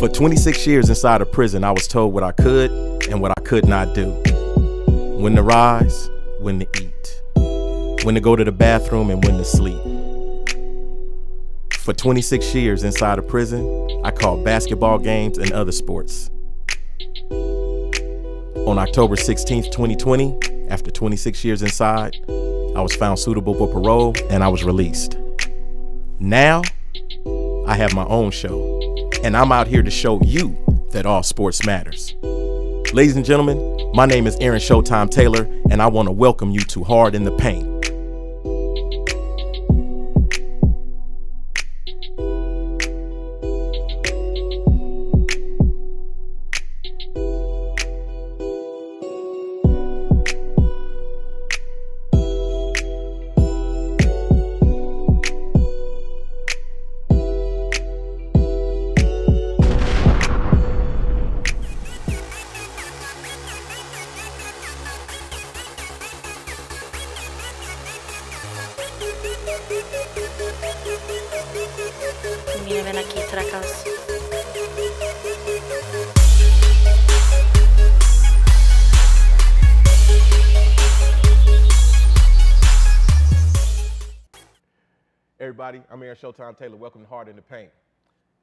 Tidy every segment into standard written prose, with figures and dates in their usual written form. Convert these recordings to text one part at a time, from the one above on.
For 26 years inside of prison, I was told what I could and what I could not do. When to rise, when to eat, when to go to the bathroom, and when to sleep. For 26 years inside of prison, I called basketball games and other sports. On October 16th, 2020, after 26 years inside, I was found suitable for parole and I was released. Now, I have my own show, and I'm out here to show you that all sports matters. Ladies and gentlemen, my name is Aaron ShowTime Taylor, and I want to welcome you to Hard in the Paint. Mira, ven aquí, tracas. Everybody, I'm Aaron ShowTime Taylor. Welcome to Hard in the Paint.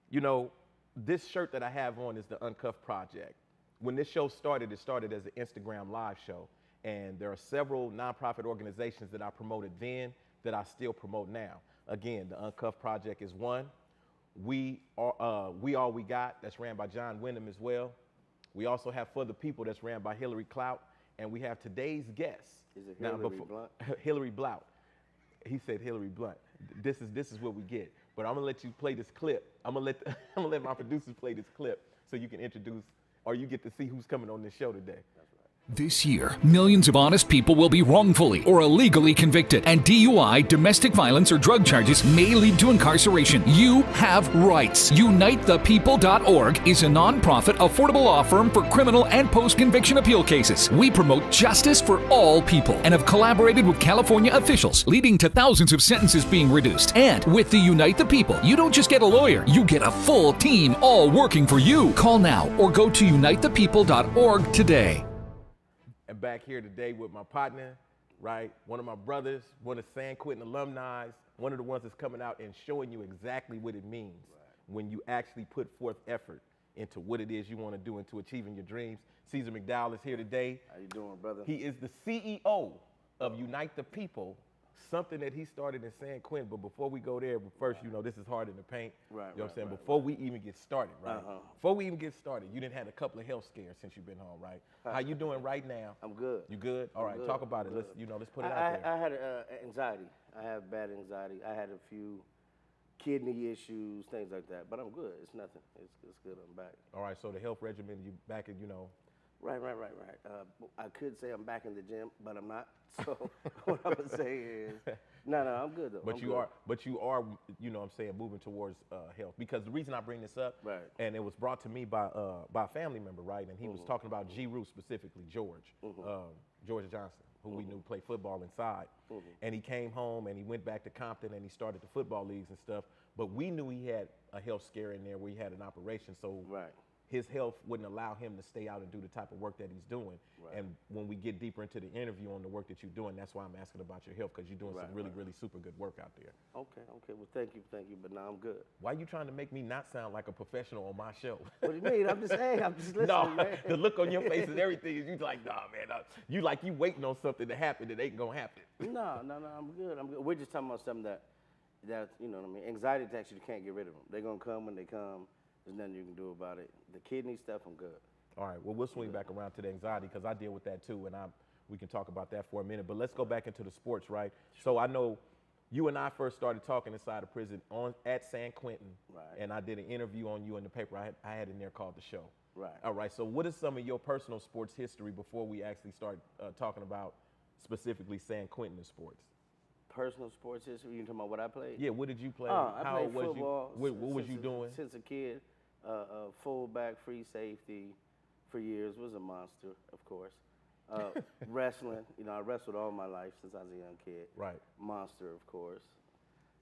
You know, this shirt that I have on is the Uncuffed Project. When this show started, it started as an Instagram live show. And there are several nonprofit organizations that I promoted then that I still promote now. Again, the Uncuffed Project is one. We All We Got, that's ran by John Wyndham as well. We also have For the People, that's ran by Hillary Clout. And we have today's guest. Is it Hillary Blunt? Hillary Blount. He said Hillary Blunt. This is what we get. But I'm gonna let you play this clip. I'm gonna let my producers play this clip so you can introduce, or you get to see who's coming on this show today. This year, millions of honest people will be wrongfully or illegally convicted, and DUI, domestic violence, or drug charges may lead to incarceration. You have rights. UniteThePeople.org is a nonprofit, affordable law firm for criminal and post-conviction appeal cases. We promote justice for all people and have collaborated with California officials, leading to thousands of sentences being reduced. And with the Unite the People, you don't just get a lawyer, you get a full team all working for you. Call now or go to UniteThePeople.org today. And back here today with my partner, right? One of my brothers, one of San Quentin alumni, one of the ones that's coming out and showing you exactly what it means when you actually put forth effort into what it is you want to do into achieving your dreams. Ceasar McDowell is here today. How you doing, brother? He is the CEO of Unite the People, something that he started in San Quentin. But before we go there, first, you know, this is Hard in the Paint. Right, you know what I'm saying? right, Before we even get started, right? Uh-huh. Before we even get started, you didn't have a couple of health scares since you've been home, right? How you doing right now? I'm good. You good? All right, good. talk about it. Good. Let's put it out there. I had anxiety. I have bad anxiety. I had a few kidney issues, things like that. But I'm good. It's nothing. It's good. I'm back. All right, so the health regimen, you back in, you know. Right. I could say I'm back in the gym, but I'm not. So what I'm gonna say is, no, I'm good though. But you are, you know what I'm saying, moving towards health. Because the reason I bring this up, right, and it was brought to me by a family member, right, and he was talking about G-Roo specifically, George Johnson, who we knew played football inside. And he came home and he went back to Compton and he started the football leagues and stuff. But we knew he had a health scare in there where he had an operation. So his health wouldn't allow him to stay out and do the type of work that he's doing. And when we get deeper into the interview on the work that you're doing, that's why I'm asking about your health, because you're doing some really super good work out there. Okay. Well, thank you. But now I'm good. Why are you trying to make me not sound like a professional on my show? What do you mean? I'm just saying. I'm just listening, No, man. the look on your face and everything is you like, nah, man. You like you waiting on something to happen that ain't gonna happen. No, I'm good. We're just talking about something that you know what I mean. Anxiety attacks, you can't get rid of them. They're gonna come when they come. There's nothing you can do about it. The kidney stuff, I'm good. All right, well, we'll swing back around to the anxiety because I deal with that too, and we can talk about that for a minute. But let's go back into the sports, right? So I know you and I first started talking inside of prison at San Quentin, and I did an interview on you in the paper I had in there called The Show. Right. All right, so what is some of your personal sports history before we actually start talking about specifically San Quentin and sports? Personal sports history? You talking about what I played? Yeah, what did you play? I played football. What was you doing? Since a kid. Fullback, free safety for years, was a monster, of course. Wrestling, you know, I wrestled all my life since I was a young kid. Right. Monster, of course.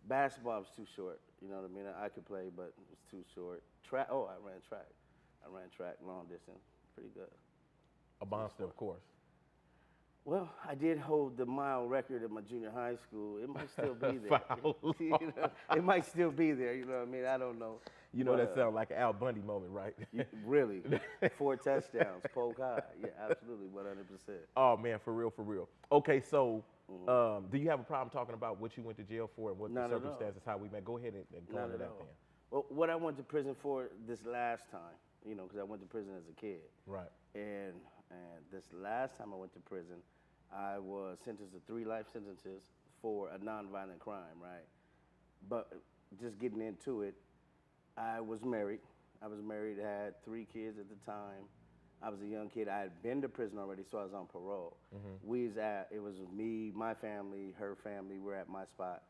Basketball was too short. You know what I mean? I could play, but it was too short. Track. Oh, I ran track. I ran track long distance. Pretty good. A monster, of course. Well, I did hold the mile record at my junior high school. It might still be there. You know, it might still be there. You know what I mean? I don't know. You know, But, that sounds like an Al Bundy moment, right? Really, 4 touchdowns, poke high. Yeah, absolutely, 100%. Oh man, for real, for real. Okay, so do you have a problem talking about what you went to jail for and what Not the at all. circumstances, how we met? Go ahead and go Not into at that all. then. Well, what I went to prison for this last time, you know, because I went to prison as a kid. Right. And this last time I went to prison, I was sentenced to 3 life sentences for a nonviolent crime, right? But just getting into it, I was married. I had 3 kids at the time. I was a young kid. I had been to prison already, so I was on parole. It was me, my family, her family. We're at my spot,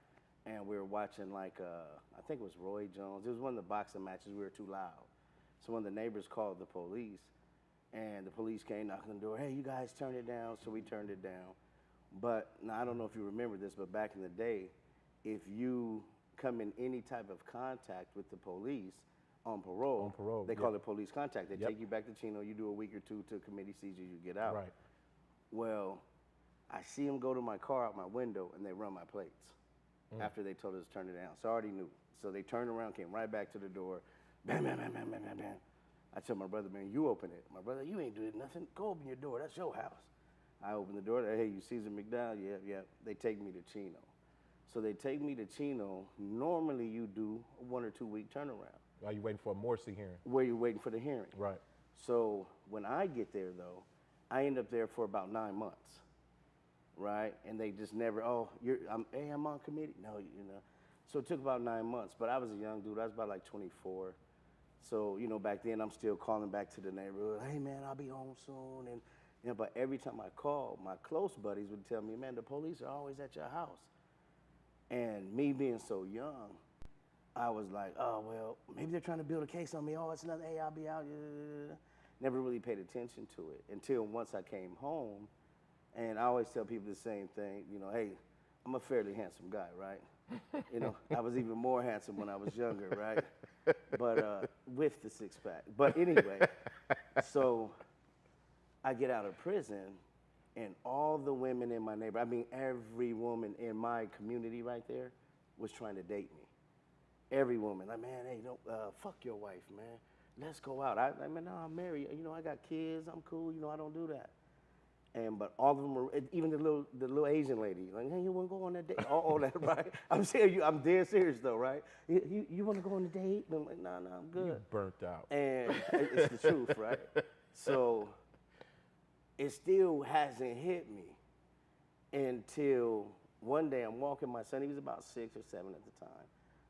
and we were watching like, I think it was Roy Jones. It was one of the boxing matches. We were too loud. So one of the neighbors called the police, and the police came knocking on the door. Hey, you guys turn it down. So we turned it down. But now I don't know if you remember this, but back in the day, if you come in any type of contact with the police on parole, they call it police contact. They take you back to Chino. You do a week or 2 till committee sees you, you get out. Right. Well, I see them go to my car out my window, and they run my plates after they told us to turn it down. So I already knew. So they turned around, came right back to the door. Bam, bam, bam, bam, bam, bam, bam. I tell my brother, man, you open it. My brother, you ain't doing nothing. Go open your door. That's your house. I open the door. Hey, you Ceasar McDowell? Yeah, yeah. They take me to Chino. So they take me to Chino. Normally you do a 1 or 2 week turnaround. Are you waiting for a Morsi hearing? Where you're waiting for the hearing. Right. So when I get there, though, I end up there for about 9 months, right? And they just never, I'm on committee. No, you know. So it took about 9 months, but I was a young dude. I was about like 24. So, you know, back then I'm still calling back to the neighborhood. Hey, man, I'll be home soon. And you know, but every time I called, my close buddies would tell me, man, the police are always at your house. And me being so young, I was like, oh, well, maybe they're trying to build a case on me. Oh, it's another, hey, I'll be out. Never really paid attention to it until once I came home. And I always tell people the same thing, you know, hey, I'm a fairly handsome guy, right? You know, I was even more handsome when I was younger, right? But with the 6-pack. But anyway, so I get out of prison, and all the women in my neighborhood, I mean, every woman in my community right there was trying to date me. Every woman, like, man, hey, don't fuck your wife, man. Let's go out. I mean, no, I'm married. You know, I got kids. I'm cool. You know, I don't do that. But all of them were, even the little Asian lady, like, hey, you want to go on a date? All that, right? I'm serious. I'm dead serious though, right? You want to go on a date? And I'm like, no, I'm good. You burnt out. And it's the truth, right? So it still hasn't hit me until one day I'm walking my son. He was about 6 or 7 at the time.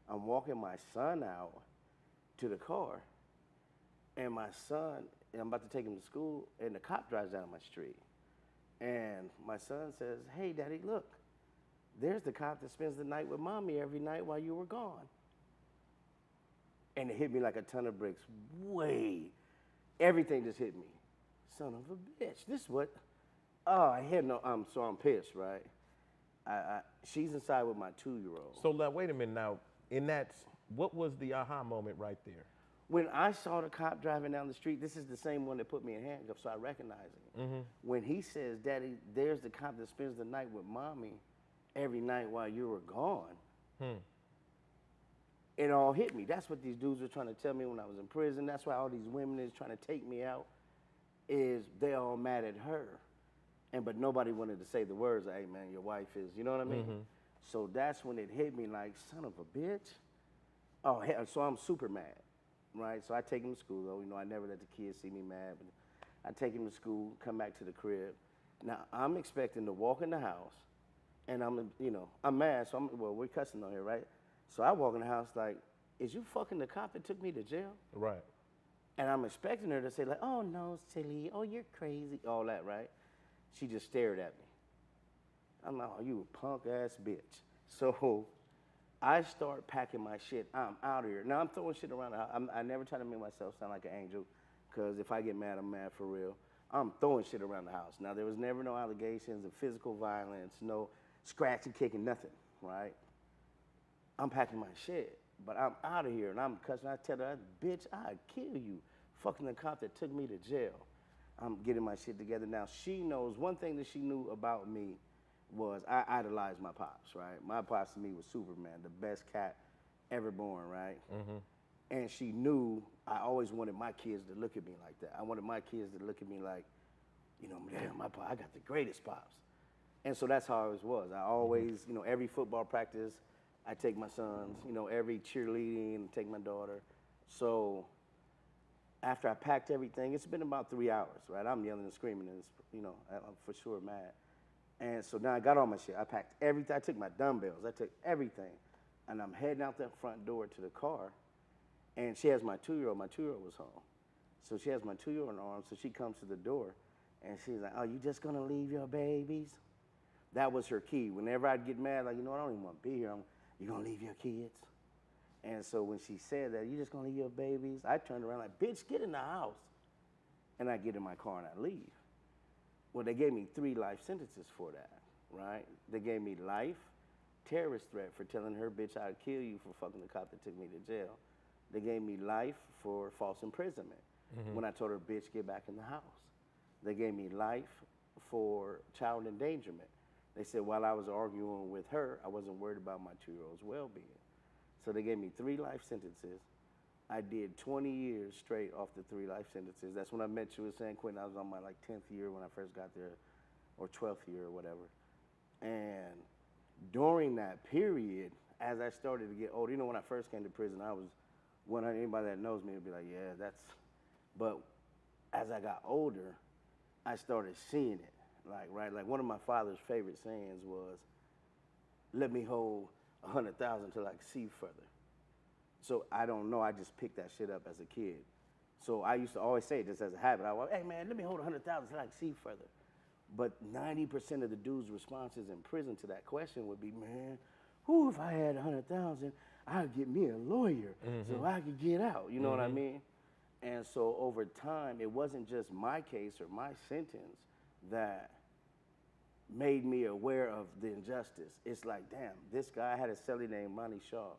I'm walking my son out to the car, and my son, and I'm about to take him to school, and the cop drives down my street. And my son says, hey, Daddy, look, there's the cop that spends the night with Mommy every night while you were gone. And it hit me like a ton of bricks. Everything just hit me. Son of a bitch, this what? Oh, I had no, so I'm pissed, right? She's inside with my 2-year-old. So now, wait a minute now. What was the aha moment right there? When I saw the cop driving down the street, this is the same one that put me in handcuffs, so I recognize him. When he says, Daddy, there's the cop that spends the night with Mommy every night while you were gone, it all hit me. That's what these dudes were trying to tell me when I was in prison. That's why all these women is trying to take me out, is they all mad at her. But nobody wanted to say the words, hey, man, your wife is, you know what I mean? So that's when it hit me like, son of a bitch. Oh, hell, so I'm super mad. Right, so I take him to school, though. You know, I never let the kids see me mad. But I take him to school, come back to the crib. Now, I'm expecting to walk in the house, and I'm mad, so we're cussing on here, right? So I walk in the house like, is you fucking the cop that took me to jail? Right. And I'm expecting her to say like, oh, no, silly, oh, you're crazy, all that, right? She just stared at me. I'm like, oh, you a punk-ass bitch. So I start packing my shit. I'm out of here. Now, I'm throwing shit around the house. I never try to make myself sound like an angel, because if I get mad, I'm mad for real. I'm throwing shit around the house. Now, there was never no allegations of physical violence, no scratching, kicking, nothing, right? I'm packing my shit, but I'm out of here, and I'm cussing. I tell her, bitch, I'd kill you, fucking the cop that took me to jail. I'm getting my shit together now. She knows one thing that she knew about me was I idolized my pops, right? My pops to me was Superman, the best cat ever born, right? And she knew I always wanted my kids to look at me like that. I wanted my kids to look at me like, you know, damn, my pop, I got the greatest pops. And so that's how I always was. I always, you know, every football practice, I take my sons, you know, every cheerleading, take my daughter. So after I packed everything, it's been about 3 hours, right? I'm yelling and screaming, and it's, you know, I'm for sure mad. And so now I got all my shit. I packed everything. I took my dumbbells. I took everything. And I'm heading out that front door to the car. And she has my 2-year-old. My 2-year-old was home. So she has my 2-year-old in her arms. So she comes to the door. And she's like, oh, you just going to leave your babies? That was her key. Whenever I'd get mad, like, you know what, I don't even want to be here. You going to leave your kids? And so when she said that, you just going to leave your babies? I turned around like, bitch, get in the house. And I get in my car and I leave. Well, they gave me 3 life sentences for that, right? They gave me life, terrorist threat for telling her, bitch, I'd kill you for fucking the cop that took me to jail. They gave me life for false imprisonment when I told her, bitch, get back in the house. They gave me life for child endangerment. They said while I was arguing with her, I wasn't worried about my 2-year-old's well-being. So they gave me 3 life sentences. I did 20 years straight off the 3 life sentences. That's when I met you at San Quentin. I was on my like 10th year when I first got there, or 12th year or whatever. And during that period, as I started to get older, you know, when I first came to prison, I was 100. Anybody that knows me would be like, yeah, that's. But as I got older, I started seeing it. Like, right, like one of my father's favorite sayings was, "Let me hold 100,000 till I can see further." So I don't know, I just picked that shit up as a kid. So I used to always say it just as a habit. I was, hey man, let me hold 100,000 till I can see further. But 90% of the dudes' responses in prison to that question would be, man, who if I had 100,000, I'd get me a lawyer so I could get out. You know what I mean? And so over time, it wasn't just my case or my sentence that made me aware of the injustice. It's like, damn, this guy had a cellie named Monty Shaw.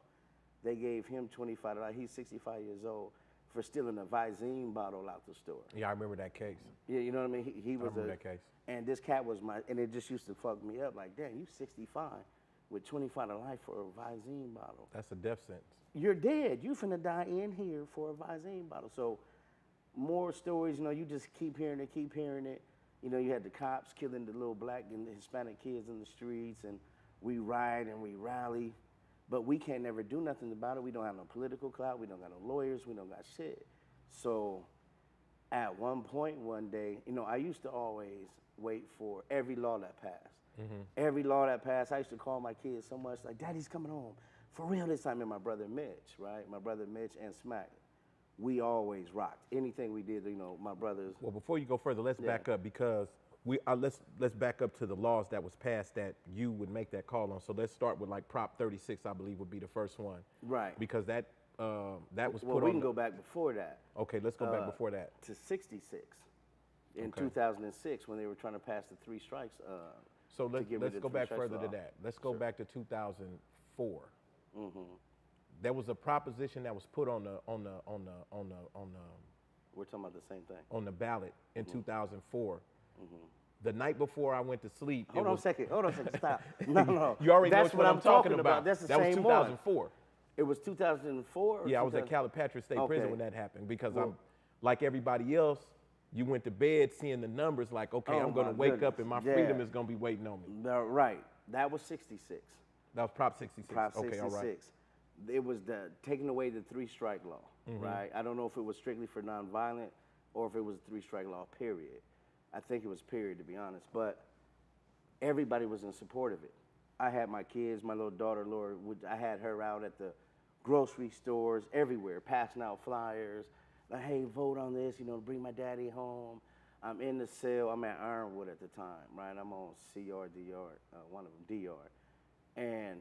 They gave him $25. He's 65 years old for stealing a Visine bottle out the store. Yeah, I remember that case. Yeah, you know what I mean? He was I remember that case. And this cat was and it just used to fuck me up. Like, damn, you 65 with 25 to life for a Visine bottle. That's a death sentence. You're dead. You finna die in here for a Visine bottle. So more stories, you know, you just keep hearing it, keep hearing it. You know, you had the cops killing the little black and Hispanic kids in the streets, and we riot and we rally, but we can't never do nothing about it. We don't have no political clout. We don't got no lawyers. We don't got shit. So at one point one day, you know, I used to always wait for every law that passed. Every law that passed, I used to call my kids so much, like, Daddy's coming home. For real this time, and my brother Mitch, right? My brother Mitch and Smack. We always rocked. Anything we did, you know, my brothers. Well, before you go further, let's back up because let's back up to the laws that was passed that you would make that call on. So let's start with like Prop 36, I believe would be the first one. Right. Because that was put on. Well, we can go back before that. Okay, let's go back before that. To 66 in 2006 when they were trying to pass the 3 strikes. So let's go back further to that. Let's go back to 2004. There was a proposition that was put on the We're talking about the same thing. on the ballot in 2004. The night before I went to sleep. Hold on a second, stop. No. You already That's know what I'm talking about. That's the that same was 2004. one. It was 2004? Yeah, I was at Calipatria State Prison when that happened because Well, I'm like everybody else. You went to bed seeing the numbers like, okay, I'm going to wake up and my freedom is going to be waiting on me. Right. That was 66. That was Prop 66. Prop 66. Okay, all right. It was taking away the 3-strike law, right? I don't know if it was strictly for nonviolent or if it was a 3-strike law, period. I think it was period, to be honest. But everybody was in support of it. I had my kids, my little daughter, Laura, I had her out at the grocery stores, everywhere, passing out flyers. Like, hey, vote on this, you know, bring my daddy home. I'm in the cell. I'm at Ironwood at the time, right? I'm on CR, DR, one of them, DR. And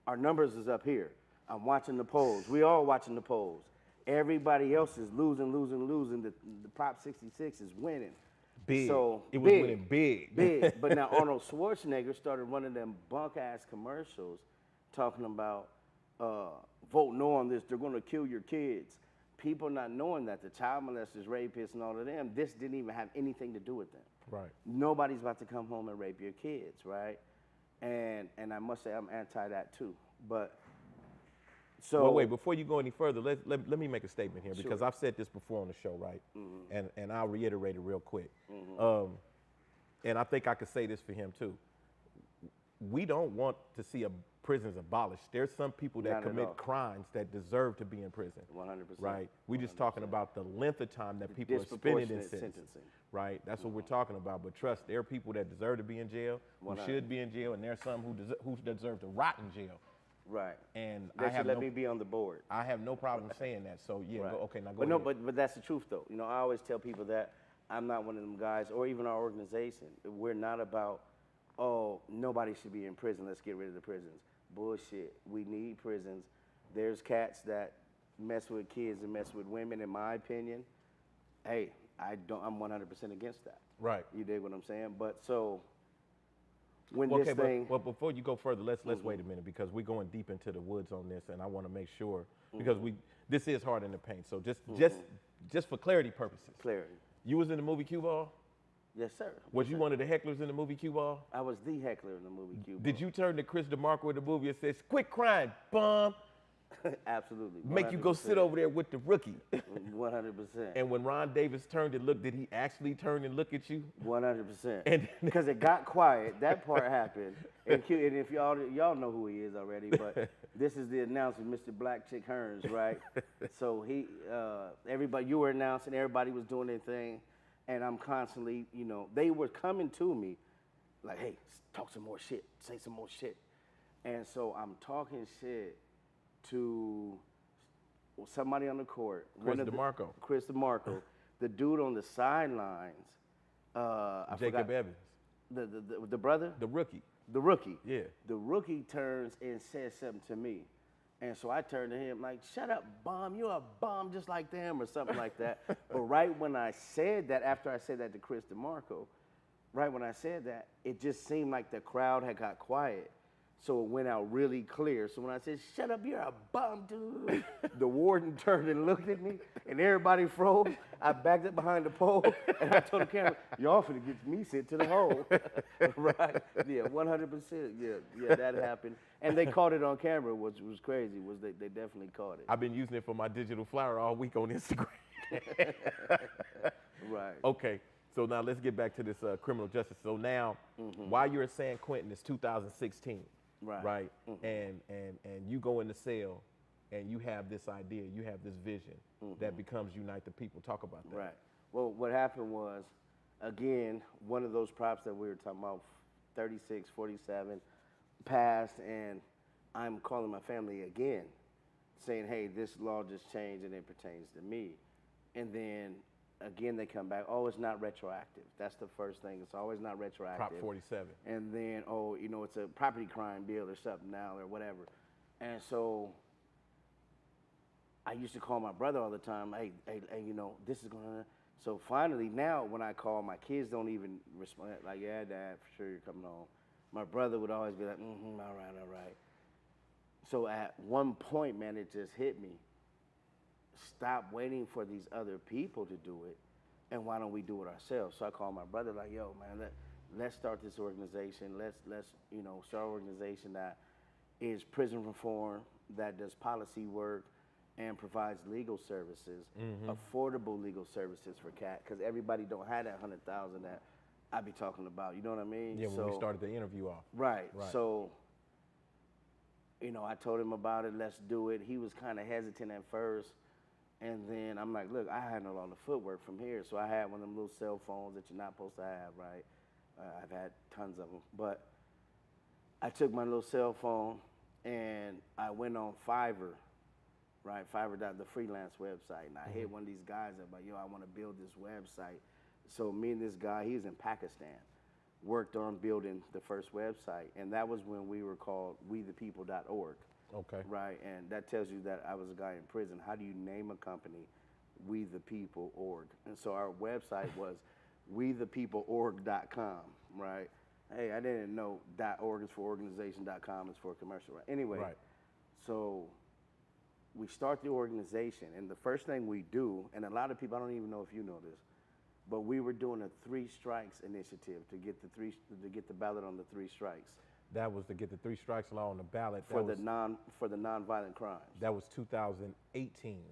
our numbers is up here. I'm watching the polls. We all watching the polls. Everybody else is losing. The Prop 66 is winning. Big. So it was winning big. Big. But now Arnold Schwarzenegger started running them bunk-ass commercials talking about vote no on this, they're gonna kill your kids. People not knowing that the child molesters, rapists, and all of them, this didn't even have anything to do with them. Right. Nobody's about to come home and rape your kids, right? And I must say I'm anti that too. But so Well, wait, before you go any further, let me make a statement here because Sure. I've said this before on the show, right? And I'll reiterate it real quick. And I think I could say this for him too. We don't want to see prisons abolished. There's some people that Not at all. commit crimes that deserve to be in prison. 100%. Right? We're just talking about the length of time that people are spending in Disproportionate sentencing. sentencing. Right? That's what we're talking about. But trust, there are people that deserve to be in jail, who should be in jail, and there's some who deserve to rot in jail. Right. And They I should have let no, me be on the board. I have no problem saying that. So yeah, Right. okay, now go But ahead. no, but that's the truth though. You know, I always tell people that I'm not one of them guys, or even our organization. We're not about, oh, nobody should be in prison. Let's get rid of the prisons. Bullshit. We need prisons. There's cats that mess with kids and mess with women. In my opinion, hey, I'm 100% against that. Right. You dig what I'm saying? But so when Okay, this thing, but before you go further, let's wait a minute because we're going deep into the woods on this, and I want to make sure because this is hard in the paint. So just for clarity purposes, clarity. you was in the movie Cue Ball. Yes, sir. Was you one of the hecklers in the movie Cue Ball? I was the heckler in the movie Cuba. Did you turn to Chris DeMarco in the movie and say, "Quit crying, bum"? Absolutely. Make you go sit over there with the rookie. 100%. And when Ron Davis turned and looked, did he actually turn and look at you? 100%. And- Because it got quiet. That part happened. And if y'all know who he is already, but this is the announcer, Mr. Black Chick Hearns, right? So you were announcing, everybody was doing their thing, and I'm constantly, they were coming to me like, hey, talk some more shit, say some more shit. And so I'm talking shit to somebody on the court. Chris DeMarco. Chris DeMarco. The dude on the sidelines. I Jacob forgot, Evans, the brother? the rookie. The rookie. Yeah. The rookie turns and says something to me. And so I turned to him like, shut up, bum. You're a bum just like them or something like that. But right when I said that, after I said that to Chris DeMarco, right when I said that, it just seemed like the crowd had got quiet. So it went out really clear. So when I said, shut up, you're a bum, dude, the warden turned and looked at me, and everybody froze. I backed up behind the pole, and I told the camera, y'all finna get me sent to the hole. Right? Yeah, 100%. Yeah, that happened. And they caught it on camera, which was crazy, they definitely caught it. I've been using it for my digital flyer all week on Instagram. Right. Okay, so now let's get back to this criminal justice. So now, while you're at San Quentin, it's 2016. Right. And you go in the cell and you have this idea, you have this vision that becomes Unite the People. Talk about that. Right. Well, what happened was, again, one of those props that we were talking about, 36, 47, passed, and I'm calling my family again, saying, hey, this law just changed and it pertains to me. And then, again, they come back, oh, it's not retroactive. That's the first thing. It's always not retroactive. Prop 47. And then, oh, it's a property crime bill or something now or whatever. And so I used to call my brother all the time, hey, this is going to. So finally now when I call, my kids don't even respond. Like, yeah, Dad, for sure you're coming home. My brother would always be like, all right. So at one point, man, it just hit me. Stop waiting for these other people to do it, and why don't we do it ourselves? So I called my brother, like, yo, man, let's start this organization. Let's start an organization that is prison reform, that does policy work, and provides legal services, affordable legal services for cats, because everybody don't have that 100,000 that I be talking about. You know what I mean? Yeah, when we started the interview off. Right. So, I told him about it. Let's do it. He was kind of hesitant at first. And then I'm like, look, I handle all the footwork from here. So I had one of them little cell phones that you're not supposed to have, right? I've had tons of them. But I took my little cell phone and I went on Fiverr, right? Fiverr, the freelance website. And I hit one of these guys up, like, yo, I want to build this website. So me and this guy, he's in Pakistan, worked on building the first website. And that was when we were called WeThePeople.org. Okay. Right, and that tells you that I was a guy in prison. How do you name a company? We the People org. And so our website was wethepeopleorg.com, right? Hey, I didn't know .org is for organization, .com is for commercial, right? Anyway, Right. So we start the organization, and the first thing we do, and a lot of people, I don't even know if you know this, but we were doing a 3 strikes initiative to get the ballot on the 3 strikes That was to get the 3 strikes law on the ballot. for the nonviolent crimes. That was 2018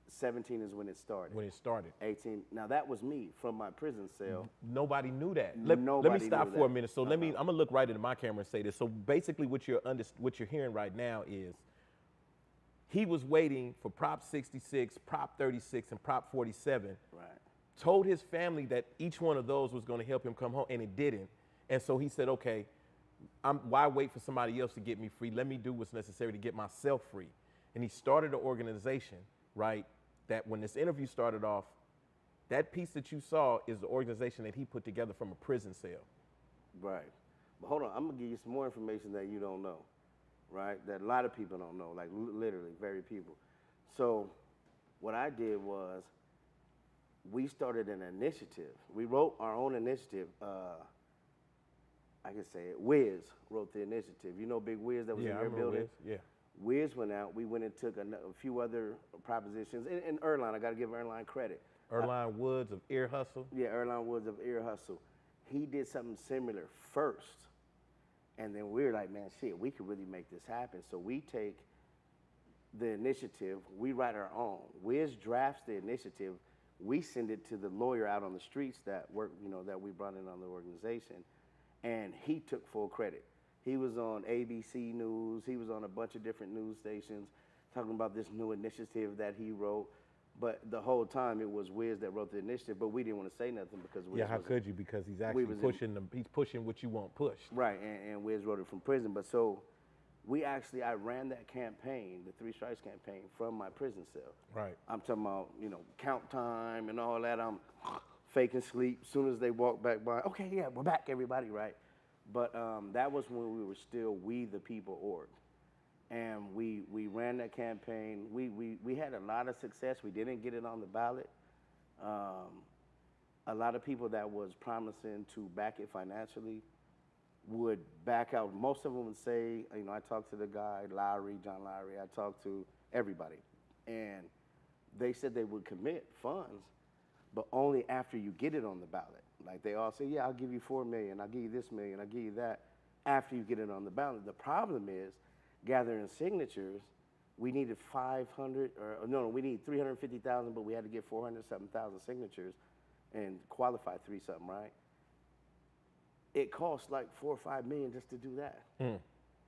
17 is when it started. when it started. 18. Now that was me from my prison cell. Nobody knew that. Let me Nobody stop knew for a that. minute. So I'm gonna look right into my camera and say this. So basically, what you're hearing right now is he was waiting for Prop 66, Prop 36, and Prop 47. Right. Told his family that each one of those was going to help him come home, and it didn't. And so he said, okay, why wait for somebody else to get me free? Let me do what's necessary to get myself free. And he started an organization, right, that when this interview started off, that piece that you saw is the organization that he put together from a prison cell. Right. But hold on, I'm gonna give you some more information that you don't know, right? That a lot of people don't know, like literally very people. So what I did was we started an initiative. We wrote our own initiative. I can say it. Wiz wrote the initiative. You know Big Wiz that was in your building? Wiz. Yeah. Wiz went out. We went and took a few other propositions. And Erline, I got to give Erline credit. Erline Woods of Ear Hustle. Yeah, Erline Woods of Ear Hustle. He did something similar first. And then we were like, man, shit, we could really make this happen. So we take the initiative, we write our own. Wiz drafts the initiative. We send it to the lawyer out on the streets that work, that we brought in on the organization. And he took full credit. He was on ABC News. He was on a bunch of different news stations talking about this new initiative that he wrote. But the whole time it was Wiz that wrote the initiative, but we didn't want to say nothing because Wiz How could you? Because he's actually he's pushing what you want pushed. Right, and Wiz wrote it from prison. But so I ran that campaign, the 3 Strikes campaign, from my prison cell. Right. I'm talking about, count time and all that. I'm faking sleep. As soon as they walk back by, okay, yeah, we're back, everybody, right? But that was when we were still We the People org. And we ran that campaign. We had a lot of success. We didn't get it on the ballot. A lot of people that was promising to back it financially would back out. Most of them would say, I talked to the guy, John Lowry, I talked to everybody. And they said they would commit funds, but only after you get it on the ballot. Like they all say, yeah, I'll give you $4 million, I'll give you this million, I'll give you that, after you get it on the ballot. The problem is, gathering signatures, we needed 350,000, but we had to get 400-something signatures and qualify 3-something, right? It cost like $4 or $5 million just to do that.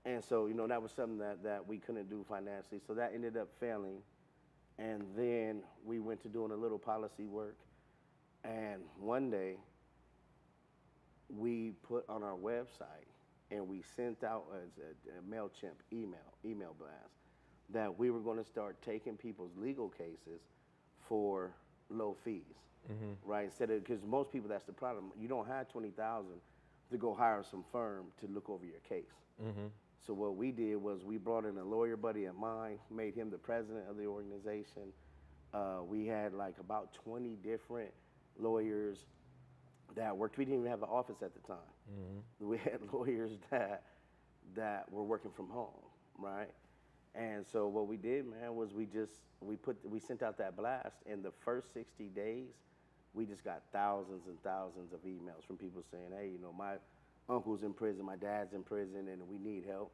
And so, that was something that we couldn't do financially. So that ended up failing. And then we went to doing a little policy work. And one day, we put on our website and we sent out a MailChimp email blast that we were going to start taking people's legal cases for low fees, right? Instead of, because most people, that's the problem. You don't have $20,000 to go hire some firm to look over your case. So what we did was we brought in a lawyer buddy of mine, made him the president of the organization. We had like about 20 different lawyers that worked. We didn't even have an office at the time. We had lawyers that were working from home, right? And so what we did, man, was we sent out that blast. In the first 60 days, we just got thousands and thousands of emails from people saying, hey, my uncle's in prison, my dad's in prison, and we need help.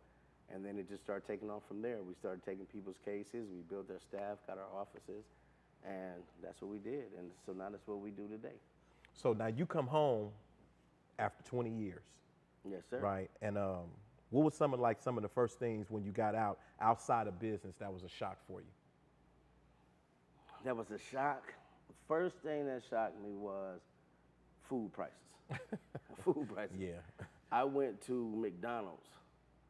And then it just started taking off from there. We started taking people's cases, we built our staff, got our offices, and that's what we did. And so now that's what we do today. So now you come home after 20 years. Yes, sir. Right. And what was some of the first things when you got out outside of business that was a shock for you? That was a shock. The first thing that shocked me was food prices. Food prices. Yeah. I went to McDonald's,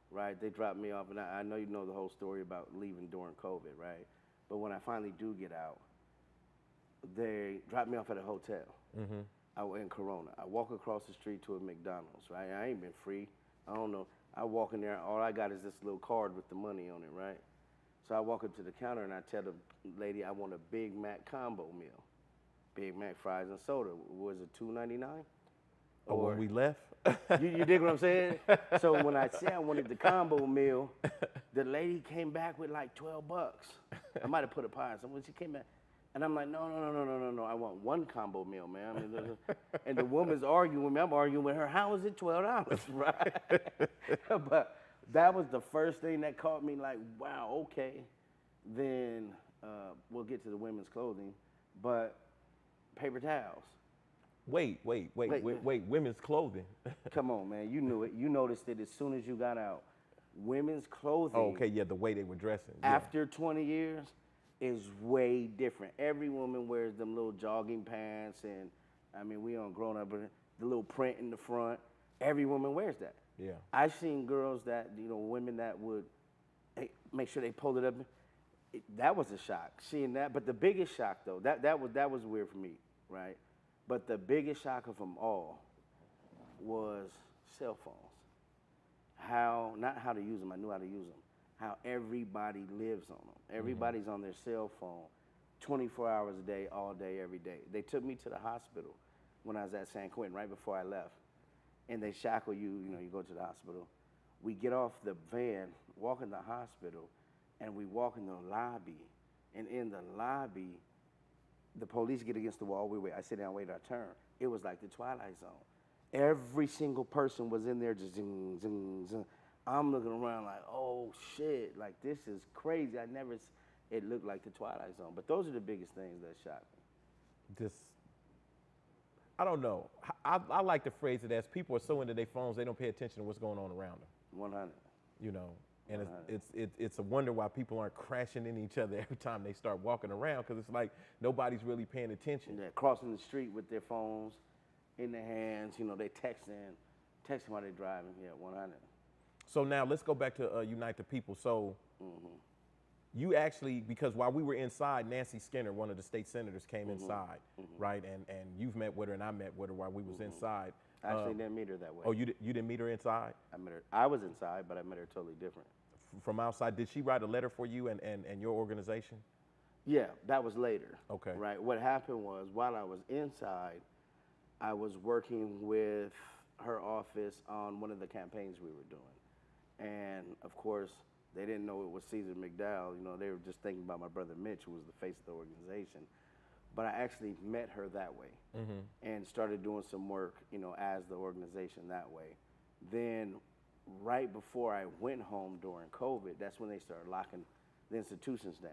right? They dropped me off, and I know you know the whole story about leaving during COVID, right? But when I finally do get out, they dropped me off at a hotel. I was in Corona. I walk across the street to a McDonald's, right? I ain't been free. I don't know. I walk in there, all I got is this little card with the money on it, right? So I walk up to the counter and I tell the lady I want a Big Mac combo meal. Big Mac, fries, and soda. Was it $2.99? Oh, when we left? You dig what I'm saying? So when I said I wanted the combo meal, the lady came back with like $12. I might have put a pie in somewhere. She came back, and I'm like, no. I want one combo meal, man. I mean, and the woman's arguing with me. I'm arguing with her. How is it $12, right? But that was the first thing that caught me. Like, wow, okay. Then we'll get to the women's clothing, but paper towels. Wait, women's clothing. Come on, man. You knew it. You noticed it as soon as you got out. Women's clothing. Oh, okay, yeah, the way they were dressing. Yeah. After 20 years is way different. Every woman wears them little jogging pants, and I mean, we on grown up, but the little print in the front. Every woman wears that. Yeah. I've seen girls that, women that would make sure they pulled it up. That was a shock, seeing that. But the biggest shock, though, that was weird for me, right? But the biggest shock of them all was cell phones. Not how to use them, I knew how to use them. How everybody lives on them. Everybody's on their cell phone 24 hours a day, all day, every day. They took me to the hospital when I was at San Quentin, right before I left. And they shackle you, you go to the hospital. We get off the van, walk in the hospital, and we walk in the lobby. And in the lobby, the police get against the wall. We wait. I sit down, wait our turn. It was like the Twilight Zone. Every single person was in there just zing, zing, zing. I'm looking around like, oh shit, like this is crazy. It looked like the Twilight Zone. But those are the biggest things that shocked me. I don't know. I like to phrase it as people are so into their phones, they don't pay attention to what's going on around them. 100. And it's a wonder why people aren't crashing into each other every time they start walking around, because it's like nobody's really paying attention. Yeah, crossing the street with their phones in their hands, they texting while they're driving. Yeah, 100. So now let's go back to Unite the People. So you actually, because while we were inside, Nancy Skinner, one of the state senators, came inside, right? And you've met with her, and I met with her while we was inside. I actually didn't meet her that way. Oh, you didn't meet her inside? I met her. I was inside, but I met her totally different. From outside, did she write a letter for you and your organization? Yeah, that was later. Okay. Right. What happened was, while I was inside, I was working with her office on one of the campaigns we were doing. And of course, they didn't know it was Ceasar McDowell. They were just thinking about my brother Mitch, who was the face of the organization. But I actually met her that way and started doing some work, as the organization that way. Then right before I went home during COVID, that's when they started locking the institutions down.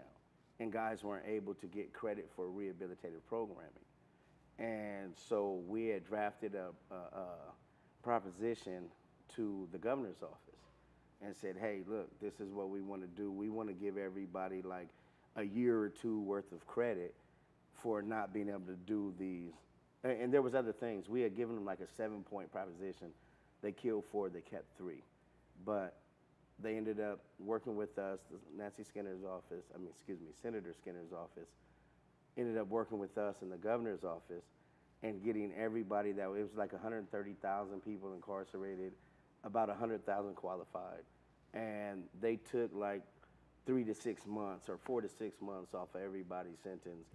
And guys weren't able to get credit for rehabilitative programming. And so we had drafted a proposition to the governor's office and said, hey, look, this is what we want to do. We want to give everybody like a year or two worth of credit for not being able to do these. And there was other things. We had given them like a 7-point proposition. They killed 4, they kept 3. But they ended up working with us, Senator Skinner's office, ended up working with us in the governor's office and getting everybody it was like 130,000 people incarcerated, about 100,000 qualified. And they took like 3 to 6 months or 4 to 6 months off of everybody's sentence.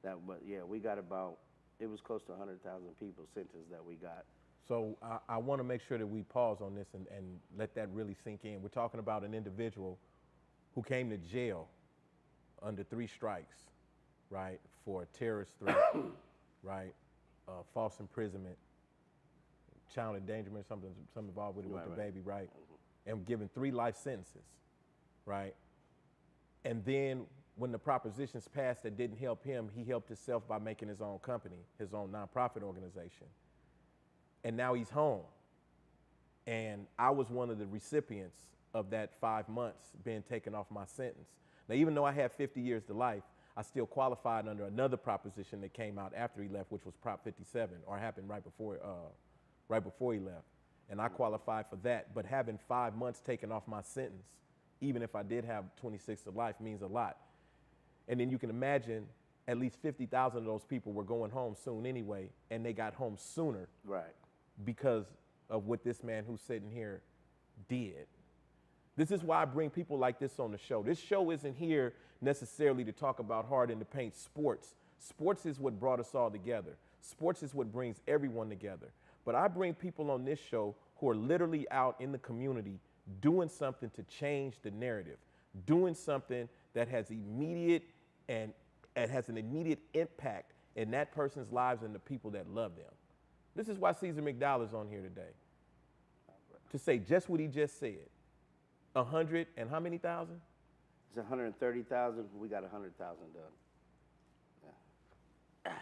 But yeah, we got it was close to 100,000 people sentenced that we got. So I want to make sure that we pause on this and let that really sink in. We're talking about an individual who came to jail under 3 strikes, right, for a terrorist threat, right, false imprisonment, child endangerment, something involved with it with the baby, right, and given 3 life sentences, right? And then when the propositions passed that didn't help him, he helped himself by making his own company, his own nonprofit organization. And now he's home. And I was one of the recipients of that 5 months being taken off my sentence. Now, even though I had 50 years to life, I still qualified under another proposition that came out after he left, which was Prop 57, or happened right before he left. And I qualified for that. But having 5 months taken off my sentence, even if I did have 26 to life, means a lot. And then you can imagine at least 50,000 of those people were going home soon anyway, and they got home sooner. Right. Because of what this man who's sitting here did. This is why I bring people like this on the show. This show isn't here necessarily to talk about hard in the paint sports. Sports is what brought us all together. Sports is what brings everyone together. But I bring people on this show who are literally out in the community doing something to change the narrative, doing something that has immediate and has an immediate impact in that person's lives and the people that love them. This is why Ceasar McDowell is on here today. To say just what he just said. 100 and how many thousand? It's 130,000. We got 100,000 done. Yeah.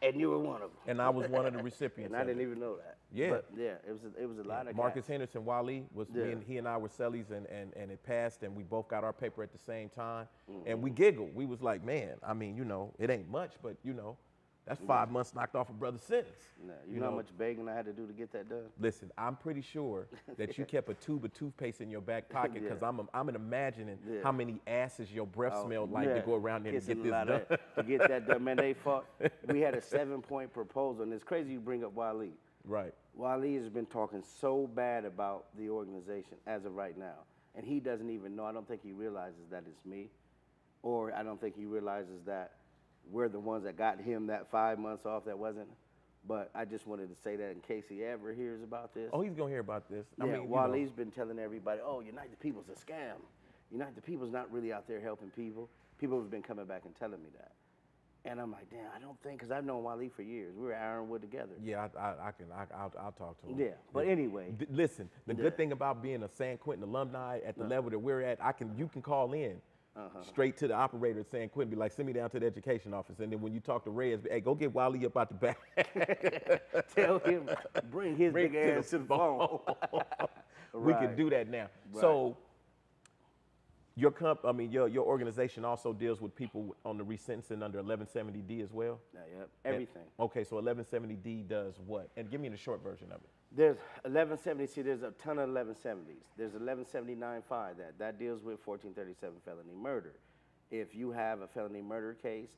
And you were one of them. And I was one of the recipients. And I didn't even know that. Yeah. But yeah, it was a lot of Marcus cats. Henderson, Wally, was he and I were cellies and it passed and we both got our paper at the same time. And we giggled. We was like, man, I mean, you know, it ain't much, but you know, that's 5 months knocked off a brother's sentence. Nah, you know how much begging I had to do to get that done? Listen, I'm pretty sure that you kept a tube of toothpaste in your back pocket because I'm imagining how many asses your breath smelled like to go around there and get this done. To get that done, man, they fought. We had a 7-point proposal, and it's crazy you bring up Wally. Right. Wally has been talking so bad about the organization as of right now, and he doesn't even know. I don't think he realizes that it's me, or I don't think he realizes that we're the ones that got him that 5 months off that wasn't. But I just wanted to say that in case he ever hears about this. Oh, he's gonna hear about this. Yeah, I mean, Wally's been telling everybody, oh, Unite the People's a scam. Unite the People's not really out there helping people. People have been coming back and telling me that. And I'm like, damn, I don't think, because I've known Wally for years. We were at Ironwood together. Yeah, I'll talk to him. Yeah, but anyway. Listen, the good thing about being a San Quentin alumni at the level that we're at, you can call in straight to the operator at San Quentin, be like, send me down to the education office. And then when you talk to Reyes, hey, go get Wally up out the back. Tell him, bring his big ass to the phone. We can do that now. Right. So your organization also deals with people on the resentencing under 1170D as well? Yeah, everything. Okay, so 1170D does what? And give me the short version of it. There's 1170, see, there's a ton of 1170s. There's 1179-5 that deals with 1437 felony murder. If you have a felony murder case,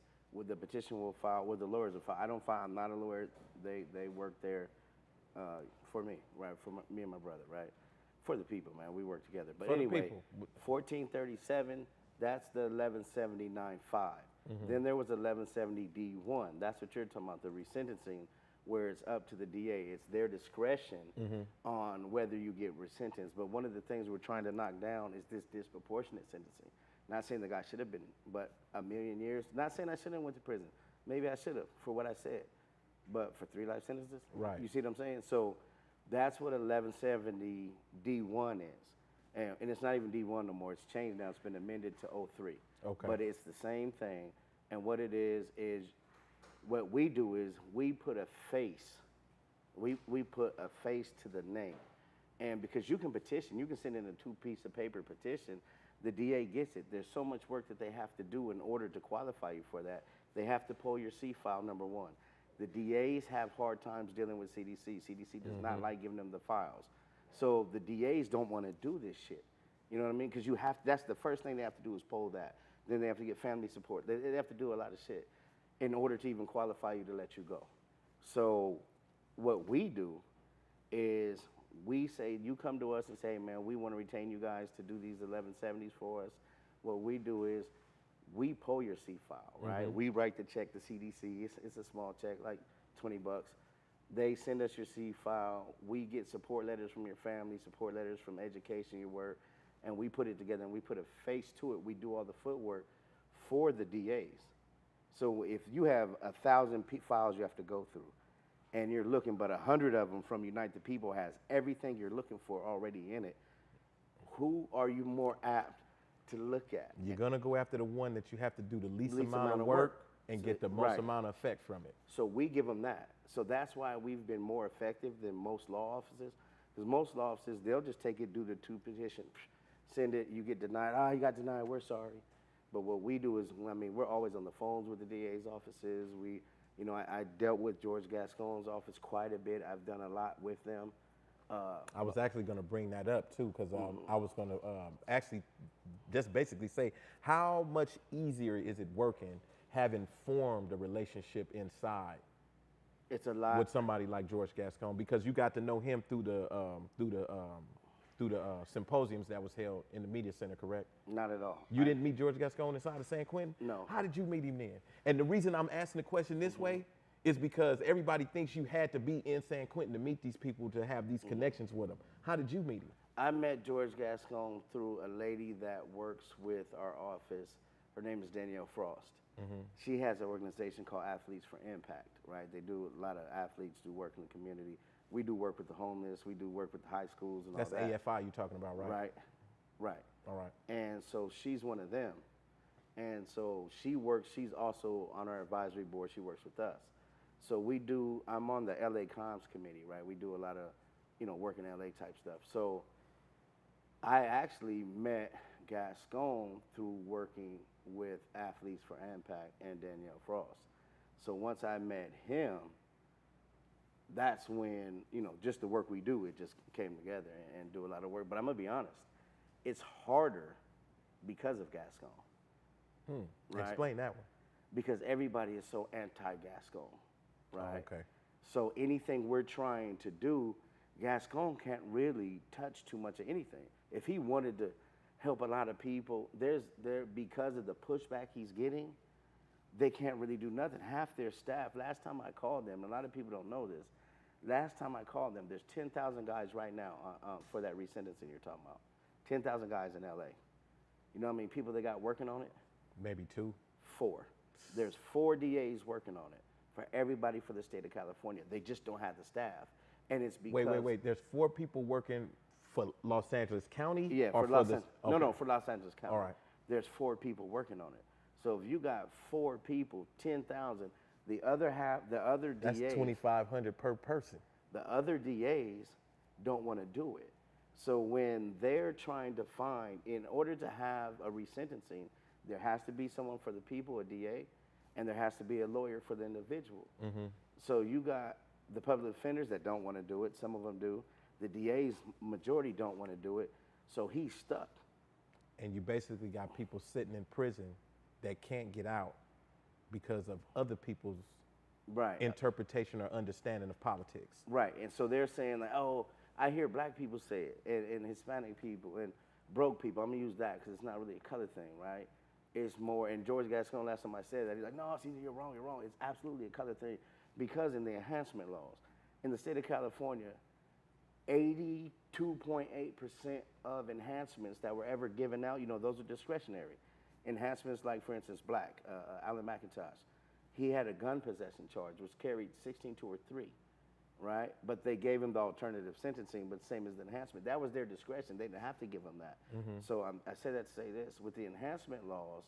the petition will file, the lawyers will file. I don't file, I'm not a lawyer. They work there for me, right? For me and my brother, right? For the people, man, we work together. But anyway, 1437, that's the 1179-5. Then there was 1170D1. That's what you're talking about, the resentencing, where it's up to the DA. It's their discretion on whether you get resentenced. But one of the things we're trying to knock down is this disproportionate sentencing. Not saying the guy should have been, but a million years. Not saying I shouldn't have went to prison. Maybe I should have for what I said. But for 3 life sentences? Right. You see what I'm saying? So that's what 1170 D1 is. And it's not even D1 no more. It's changed now. It's been amended to 03. Okay. But it's the same thing. And what it is what we do is we put a face. We put a face to the name. And because you can petition, you can send in a 2-piece of paper petition, the DA gets it. There's so much work that they have to do in order to qualify you for that. They have to pull your C file, number one. The DAs have hard times dealing with CDC. CDC does not like giving them the files. So the DAs don't want to do this shit. You know what I mean? Because that's the first thing they have to do is pull that. Then they have to get family support. They have to do a lot of shit in order to even qualify you to let you go. So what we do is we say, you come to us and say, man, we want to retain you guys to do these 1170s for us. What we do is we pull your C file, right? We write the check to CDC. It's a small check, like $20. They send us your C file. We get support letters from your family, support letters from education, your work, and we put it together and we put a face to it. We do all the footwork for the DAs. So if you have 1,000 files you have to go through, and you're looking, but 100 of them from Unite the People has everything you're looking for already in it, who are you more apt to look at? You're gonna go after the one that you have to do the least amount of work and get the most amount of effect from it. So we give them that. So that's why we've been more effective than most law offices, because most law offices, they'll just take it, do the 2 petition, send it, you get denied. You got denied, we're sorry. But what we do is, I mean, we're always on the phones with the DA's offices. I dealt with George Gascon's office quite a bit. I've done a lot with them. I was actually going to bring that up too, because I was going to actually just basically say, how much easier is it working having formed a relationship inside? It's a lot with somebody like George Gascon, because you got to know him through the symposiums that was held in the media center, correct? Not at all. You didn't meet George Gascon inside of San Quentin? No. How did you meet him then? And the reason I'm asking the question this way is because everybody thinks you had to be in San Quentin to meet these people to have these connections with them. How did you meet him? I met George Gascon through a lady that works with our office. Her name is Danielle Frost. She has an organization called Athletes for Impact, right? They do, a lot of athletes do work in the community. We do work with the homeless. We do work with the high schools and That's all that. AFI you're talking about, right? Right. All right. And so she's one of them. And so she works, she's also on our advisory board. She works with us. So I'm on the LA Comms committee, right? We do a lot of, work in LA type stuff. So I actually met Gascon through working with Athletes for Impact and Danielle Frost. So once I met him, that's when, just the work we do, it just came together and do a lot of work. But I'm gonna be honest, it's harder because of Gascon. Right? Explain that one. Because everybody is so anti-Gascon, right? Oh, okay. So anything we're trying to do, Gascon can't really touch too much of anything. If he wanted to help a lot of people, because of the pushback he's getting, they can't really do nothing. Half their staff, last time I called them, a lot of people don't know this, last time I called them, there's 10,000 guys right now for that resentencing you're talking about. 10,000 guys in LA. You know how many people they got working on it? Maybe 2. 4. There's 4 DAs working on it for everybody for the state of California. They just don't have the staff. And it's because... Wait. There's 4 people working for Los Angeles County? Yeah, or for Los the- Angeles. okay. No, for Los Angeles County. All right. There's 4 people working on it. So if you got 4 people, 10,000, the other That's DAs... 2,500 per person. The other DAs don't want to do it. So when they're trying to find, in order to have a resentencing, there has to be someone for the people, a DA, and there has to be a lawyer for the individual. So you got the public defenders that don't want to do it. Some of them do. The DA's majority don't want to do it. So he's stuck. And you basically got people sitting in prison that can't get out because of other people's Right. interpretation or understanding of politics. Right. And so they're saying, like, oh, I hear black people say it, and Hispanic people, and broke people. I'm going to use that because it's not really a color thing, right? It's more, and George Gascon, last time I said that, he's like, no, Ceasar, you're wrong. It's absolutely a color thing because in the enhancement laws, in the state of California, 82.8% of enhancements that were ever given out, those are discretionary. Enhancements like, for instance, black, Alan McIntosh, he had a gun possession charge, was carried 16 to or 3, right? But they gave him the alternative sentencing, but same as the enhancement. That was their discretion. They didn't have to give him that. So I say that to say this. With the enhancement laws,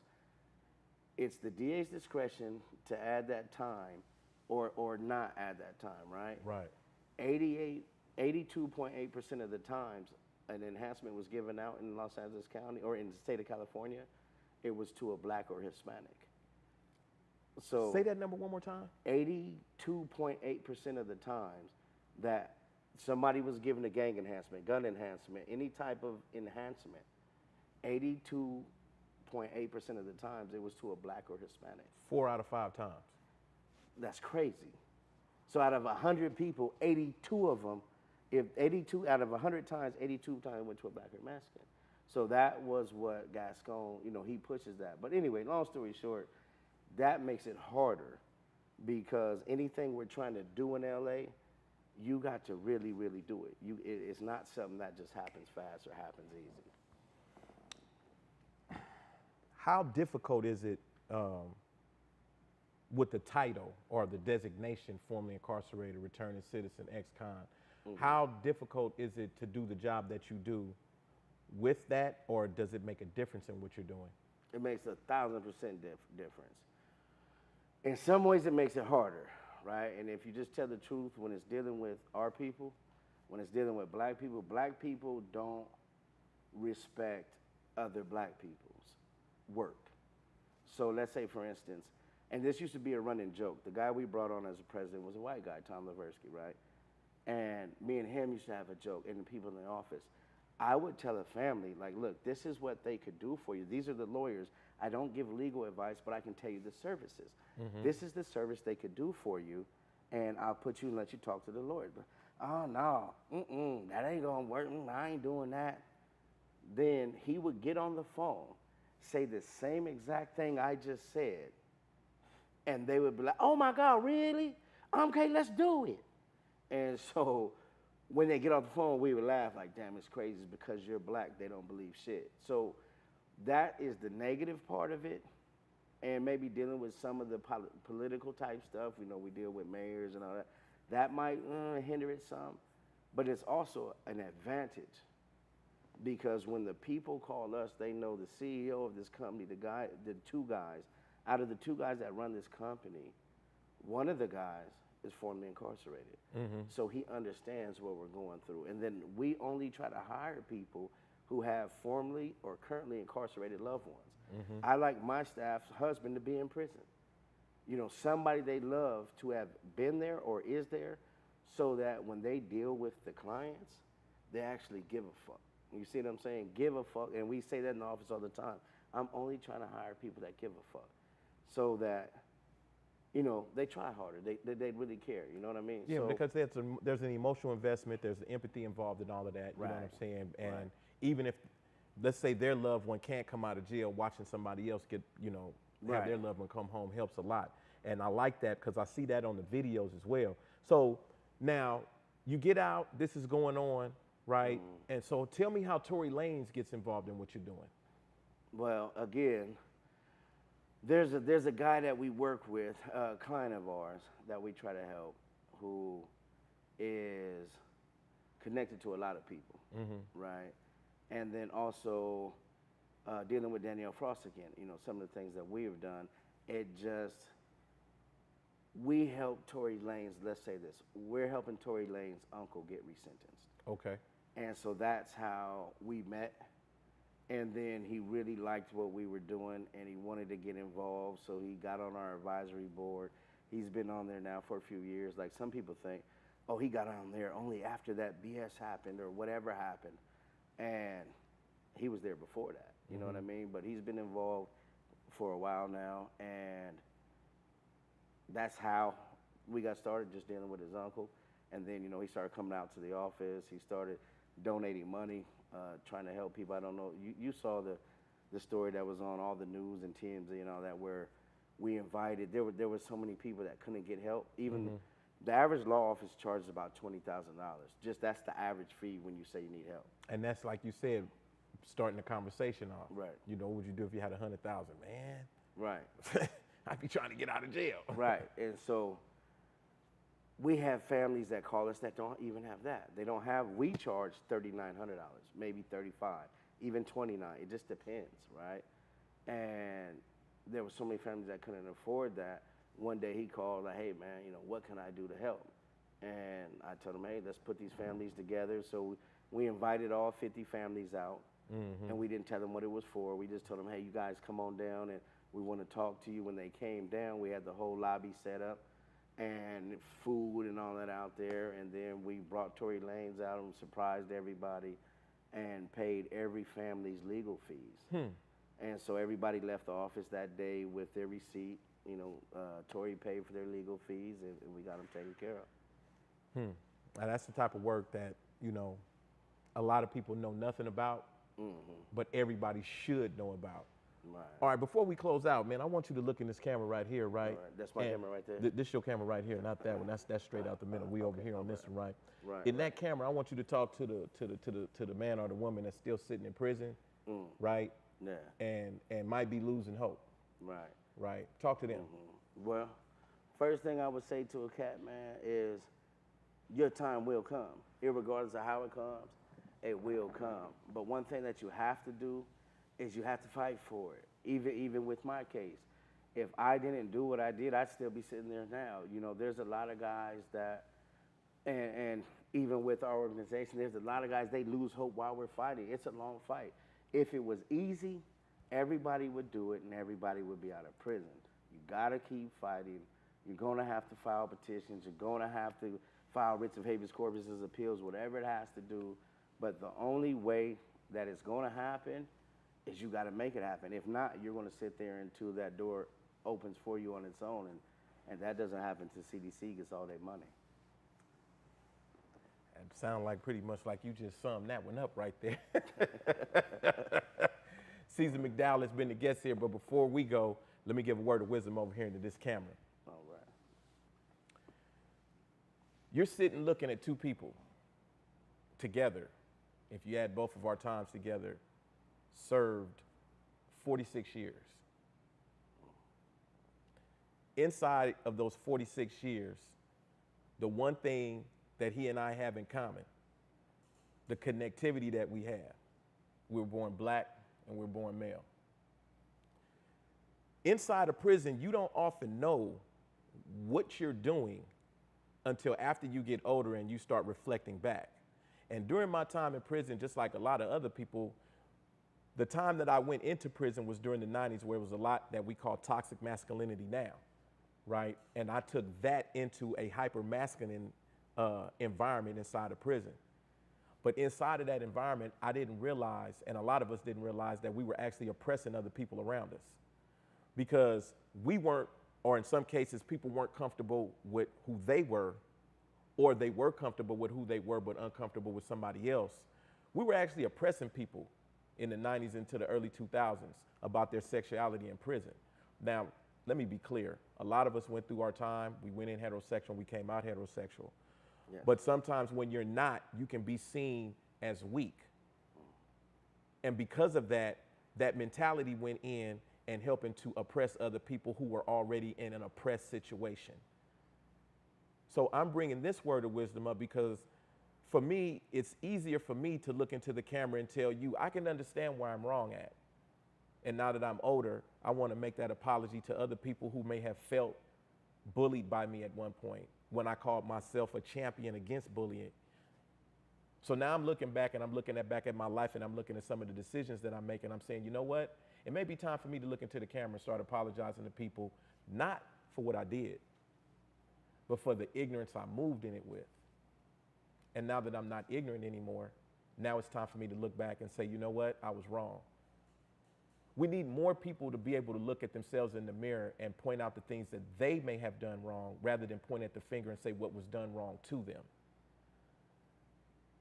it's the DA's discretion to add that time or not add that time, right? Right. 82.8% of the times an enhancement was given out in Los Angeles County or in the state of California, it was to a black or Hispanic. So Say that number one more time. 82.8% of the times that somebody was given a gang enhancement, gun enhancement, any type of enhancement, 82.8% of the times it was to a black or Hispanic. 4 out of 5 times. That's crazy. So out of 100 people, 82 of them, if 82 out of 100 times, 82 times went to a black or Mexican. So that was what Gascon, he pushes that. But anyway, long story short, that makes it harder because anything we're trying to do in LA, you got to really, really do it. It's not something that just happens fast or happens easy. How difficult is it with the title or the designation formerly incarcerated, returning citizen, ex-con? How difficult is it to do the job that you do with that, or does it make a difference in what you're doing? It makes 1,000% difference. In some ways, it makes it harder, right? And if you just tell the truth, when it's dealing with our people, when it's dealing with black people don't respect other black people's work. So let's say, for instance, and this used to be a running joke. The guy we brought on as a president was a white guy, Tom Leversky, right? And me and him used to have a joke, and the people in the office. I would tell a family, like, look, this is what they could do for you. These are the lawyers. I don't give legal advice, but I can tell you the services. This is the service they could do for you, and I'll put you and let you talk to the lawyer. But, oh, no, that ain't gonna work. I ain't doing that. Then he would get on the phone, say the same exact thing I just said, and they would be like, oh, my God, really? okay, let's do it. And so when they get off the phone, we would laugh like, damn, it's crazy. It's because you're black, they don't believe shit. So that is the negative part of it. And maybe dealing with some of the political type stuff. You know, we deal with mayors and all that. That might hinder it some. But it's also an advantage. Because when the people call us, they know the CEO of this company, the two guys, out of the two guys that run this company, one of the guys is formerly incarcerated. So he understands what we're going through. And then we only try to hire people who have formerly or currently incarcerated loved ones. I like my staff's husband to be in prison. You know, somebody they love to have been there or is there, so that when they deal with the clients, they actually give a fuck. You see what I'm saying? Give a fuck. And we say that in the office all the time. I'm only trying to hire people that give a fuck, so that, you know, they try harder. They really care. You know what I mean? Yeah, so, because there's an emotional investment, there's empathy involved in all of that. You know what I'm saying? And even if, let's say their loved one can't come out of jail, watching somebody else get, you know, have their loved one come home helps a lot. And I like that because I see that on the videos as well. So now you get out, this is going on, right? And so tell me how Tory Lanez gets involved in what you're doing. Well, again, there's a guy that we work with, a client of ours that we try to help, who is connected to a lot of people, right? And then also dealing with Danielle Frost again. You know, some of the things that we have done, we help Tory Lanez, let's say this, we're helping Tory Lanez' uncle get resentenced. Okay. And so that's how we met. And then he really liked what we were doing and he wanted to get involved, so he got on our advisory board. He's been on there now for a few years. Like, some people think, oh, he got on there only after that BS happened or whatever happened. And he was there before that, you know what I mean? But he's been involved for a while now, and that's how we got started, just dealing with his uncle. And then, you know, he started coming out to the office. He started donating money, trying to help people. I don't know, you saw the story that was on all the news and TMZ and all that, where we invited, there were so many people that couldn't get help. Even the average law office charges about $20,000. Just that's the average fee when you say you need help. And that's, like you said, starting the conversation off. Right. You know, what would you do if you had 100,000? Man. Right. I'd be trying to get out of jail. Right. And so we have families that call us that don't even have that. They don't have, we charge $3,900, maybe $35, even $29. It just depends, right? And there were so many families that couldn't afford that. One day he called, like, hey man, you know, what can I do to help? And I told him, hey, let's put these families together. So we invited all 50 families out, and we didn't tell them what it was for. We just told them, hey, you guys come on down and we want to talk to you. When they came down, we had the whole lobby set up and food and all that out there. And then we brought Tory Lanez out and surprised everybody and paid every family's legal fees. And so everybody left the office that day with their receipt. You know, Tory paid for their legal fees, and we got them taken care of. Now, that's the type of work that, you know, a lot of people know nothing about, but everybody should know about. Right. All right, before we close out, man, I want you to look in this camera right here, right? All right, that's my And camera right there. This your camera right here, not that one. That's straight out the middle. We over here on this one, right? Right, In that camera, I want you to talk to the man or the woman that's still sitting in prison, right? Yeah. And might be losing hope, Right. right? Talk to them. Well, first thing I would say to a cat, man, is your time will come. Irregardless of how it comes, it will come. But one thing that you have to do is you have to fight for it. Even with my case, if I didn't do what I did, I'd still be sitting there now. You know, there's a lot of guys that, and even with our organization, there's a lot of guys, they lose hope while we're fighting. It's a long fight. If it was easy, everybody would do it and everybody would be out of prison. You gotta keep fighting. You're gonna have to file petitions. You're gonna have to file writs of habeas corpus, appeals, whatever it has to do. But the only way that it's gonna happen is you gotta make it happen. If not, you're gonna sit there until that door opens for you on its own, and that doesn't happen till CDC gets all their money. It sound like pretty much like you just summed that one up right there. Ceasar McDowell has been the guest here, but before we go, let me give a word of wisdom over here into this camera. All right. You're sitting looking at two people together, if you add both of our times together, served 46 years. Inside of those 46 years, the one thing that he and I have in common, the connectivity that we have, we were born black and we were born male. Inside of prison, you don't often know what you're doing until after you get older and you start reflecting back. And during my time in prison, just like a lot of other people, the time that I went into prison was during the 90s, where it was a lot that we call toxic masculinity now, right? And I took that into a hyper masculine environment inside of prison. But inside of that environment, I didn't realize, and a lot of us didn't realize, that we were actually oppressing other people around us, because we weren't, or in some cases, people weren't comfortable with who they were, or they were comfortable with who they were but uncomfortable with somebody else. We were actually oppressing people in the 90s into the early 2000s about their sexuality in prison. Now, let me be clear. A lot of us went through our time. We went in heterosexual, we came out heterosexual. Yes. But sometimes when you're not, you can be seen as weak. And because of that, that mentality went in and helping to oppress other people who were already in an oppressed situation. So I'm bringing this word of wisdom up because for me, it's easier for me to look into the camera and tell you, I can understand where I'm wrong at. And now that I'm older, I want to make that apology to other people who may have felt bullied by me at one point when I called myself a champion against bullying. So now I'm looking back and I'm looking back at my life and I'm looking at some of the decisions that I'm making. I'm saying, you know what? It may be time for me to look into the camera and start apologizing to people, not for what I did, but for the ignorance I moved in it with. And now that I'm not ignorant anymore, now it's time for me to look back and say, you know what? I was wrong. We need more people to be able to look at themselves in the mirror and point out the things that they may have done wrong, rather than point at the finger and say what was done wrong to them.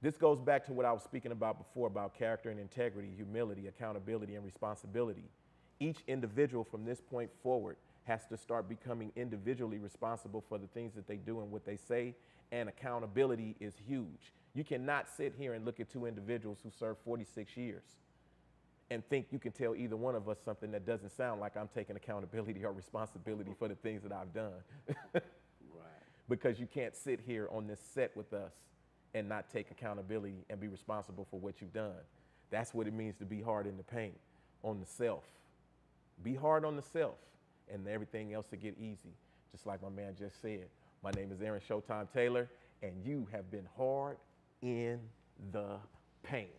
This goes back to what I was speaking about before, about character and integrity, humility, accountability, and responsibility. Each individual from this point forward has to start becoming individually responsible for the things that they do and what they say, and accountability is huge. You cannot sit here and look at two individuals who served 46 years and think you can tell either one of us something that doesn't sound like I'm taking accountability or responsibility for the things that I've done. Right. Because you can't sit here on this set with us and not take accountability and be responsible for what you've done. That's what it means to be hard in the paint, on the self. Be hard on the self, and everything else will get easy. Just like my man just said. My name is Aaron ShowTime Taylor, and you have been hard in the paint.